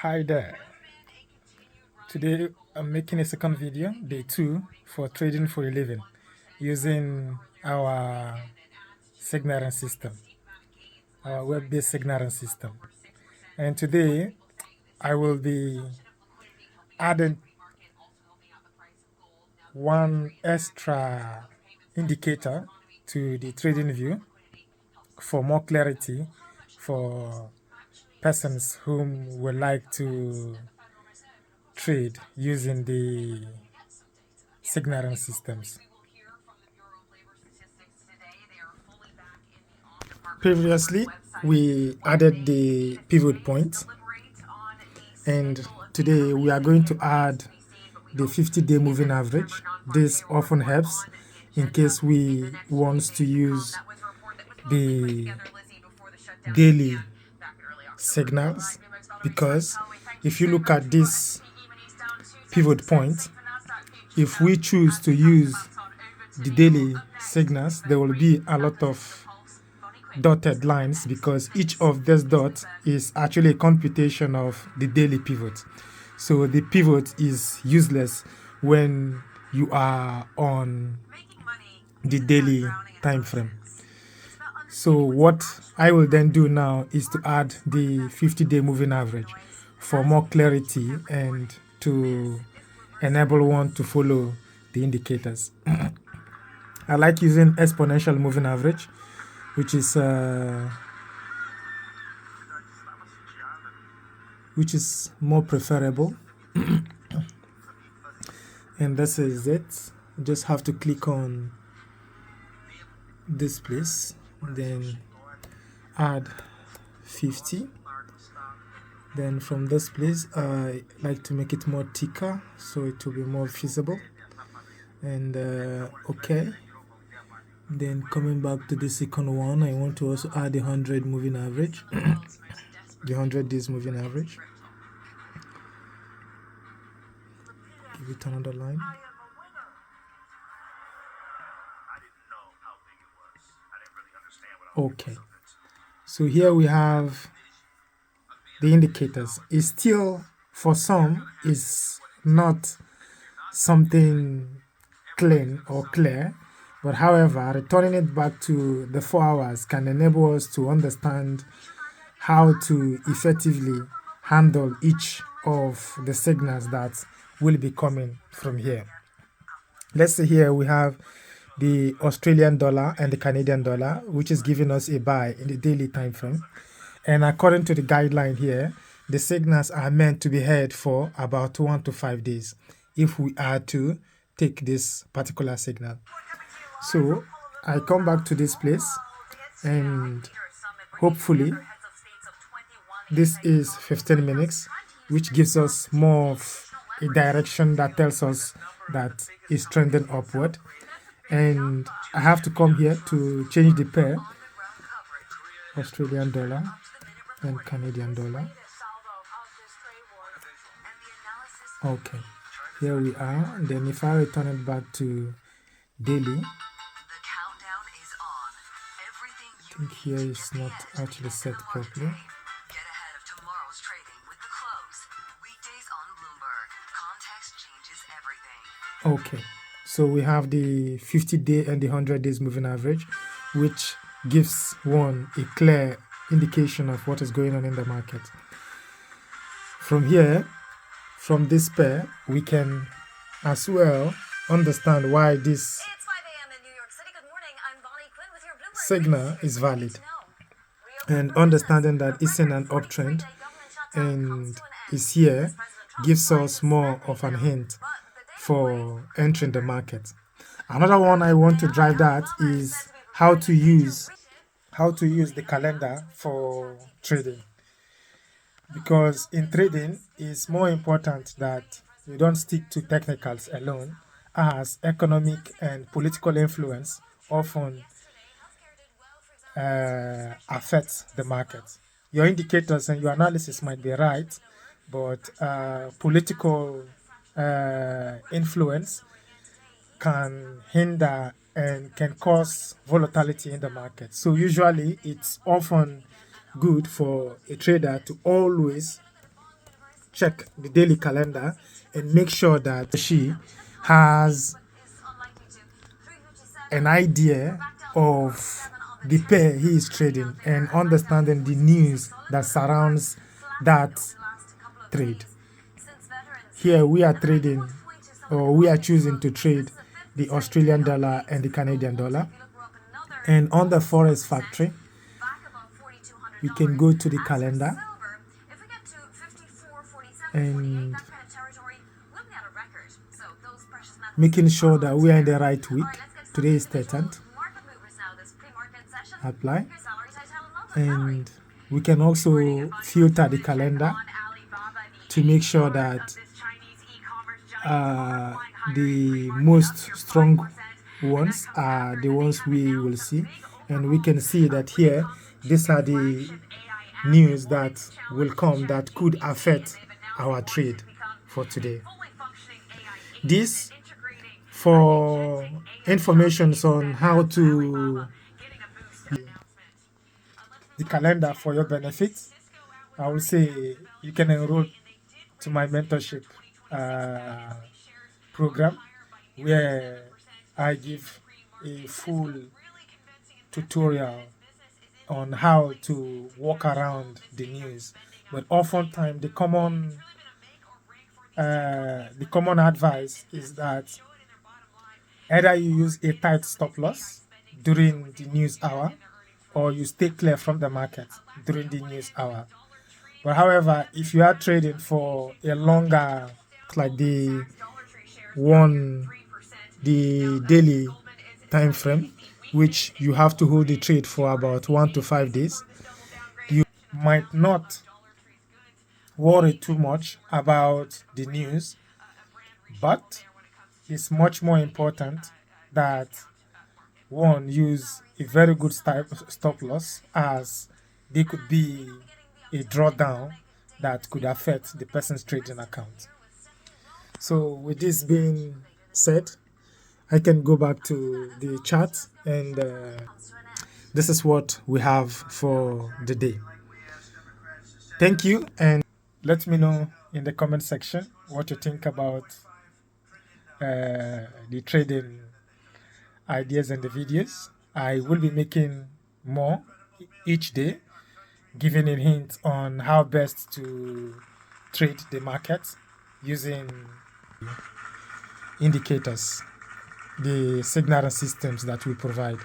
Hi there. Today I'm making a second video, day 2, for trading for a living using our signaling system, our web-based signaling system. And today I will be adding one extra indicator to the trading view for more clarity for persons whom would like to trade using the signaling systems. Previously, we added the pivot point, and today we are going to add the 50-day moving average. This often helps in case we want to use the daily signals, because if you look at this pivot point, if we choose to use the daily signals, there will be a lot of dotted lines because each of these dots is actually a computation of the daily pivot. So the pivot is useless when you are on the daily time frame. So what I will then do now is to add the 50-day moving average for more clarity and to enable one to follow the indicators. I like using exponential moving average, which is more preferable. And this is it. You just have to click on this place, then add 50. Then from this place, I like to make it more thicker so it will be more visible. And okay. Then coming back to the second one, I want to also add the 100 moving average, the 100 days moving average. Give it another line. Okay, so here we have the indicators. It's still, for some, is not something clean or clear, but however, returning it back to the 4 hours can enable us to understand how to effectively handle each of the signals that will be coming from here. Let's say here we have the Australian dollar and the Canadian dollar, which is giving us a buy in the daily time frame. And according to the guideline here, the signals are meant to be held for about 1 to 5 days if we are to take this particular signal. So I come back to this place, and hopefully this is 15 minutes, which gives us more of a direction that tells us that it's trending upward. And I have to come here to change the pair, Australian dollar and Canadian dollar. Okay, here we are. And then if I return it back to daily, I think here is not actually set properly. Okay, so we have the 50-day and the 100 days moving average, which gives one a clear indication of what is going on in the market. From here, from this pair, we can as well understand why this signal is valid, and understanding that it's in an uptrend and is here gives us more of an hint for entering the market. Another one I want to drive that is how to use the calendar for trading, because in trading it's more important that you don't stick to technicals alone, as economic and political influence often affects the market. Your indicators and your analysis might be right, but political influence can hinder and can cause volatility in the market. So usually it's often good for a trader to always check the daily calendar and make sure that she has an idea of the pair he is trading and understanding the news that surrounds that trade. Here we are trading, or we are choosing to trade the Australian dollar and the Canadian dollar. And on the Forex Factory, we can go to the calendar and making sure that we are in the right week. Today is 13th. Apply. And we can also filter the calendar to make sure that the most strong ones are the ones we will see. And we can see that here, these are the news that will come that could affect our trade for today. This for information on how to the calendar for your benefit. I will say you can enroll to my mentorship program, where I give a full tutorial on how to walk around the news. But oftentimes the common advice is that either you use a tight stop loss during the news hour, or you stay clear from the market during the news hour. But however, if you are trading for a longer, like the daily time frame, which you have to hold the trade for about 1 to 5 days, you might not worry too much about the news, but it's much more important that one use a very good stop loss, as there could be a drawdown that could affect the person's trading account. So with this being said, I can go back to the chart, and this is what we have for the day. Thank you, and let me know in the comment section what you think about the trading ideas and the videos. I will be making more each day, giving a hint on how best to trade the market using indicators, the signal and systems that we provide.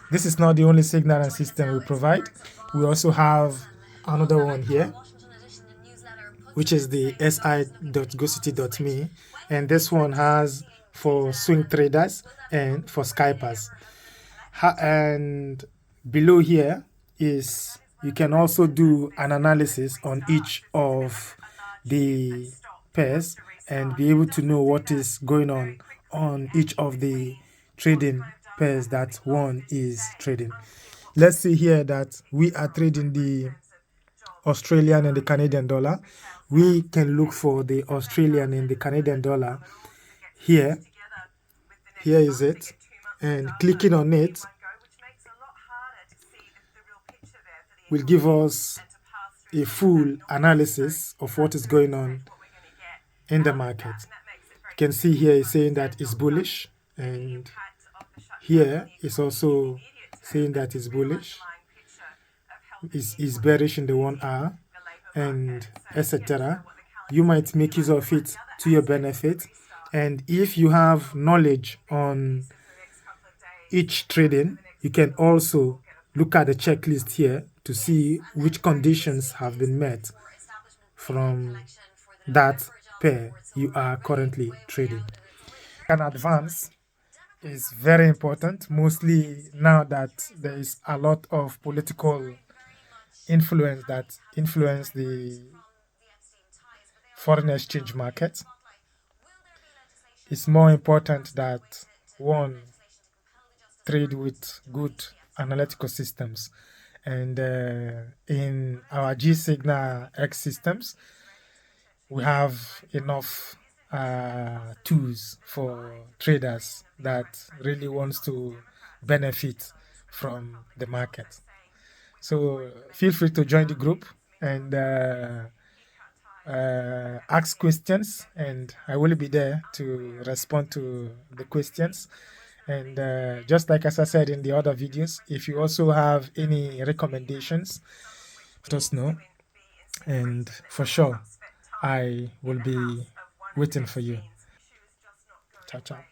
This is not the only signal and system we provide. We also have another one here, which is the si.gocity.me, and this one has for swing traders and for scalpers. And below here is you can also do an analysis on each of the pairs and be able to know what is going on each of the trading pairs that one is trading. Let's see here that we are trading the Australian and the Canadian dollar. We can look for the Australian and the Canadian dollar here. Here is it, and clicking on it will give us a full analysis of what is going on in the market. You can see here is saying that it's bullish, and here is also saying that it's bullish, is bearish in the 1 hour, and etc. You might make use of it to your benefit, and if you have knowledge on each trading, you can also look at the checklist here to see which conditions have been met from that pair you are currently trading. An advance is very important, mostly now that there is a lot of political influence that influence the foreign exchange market. It's more important that one trade with good analytical systems, and in our G-Signal X systems we have enough tools for traders that really wants to benefit from the market. So feel free to join the group and ask questions, and I will be there to respond to the questions. And just like as I said in the other videos, if you also have any recommendations, let us know. And for sure, I will be waiting for you. Ciao, ciao.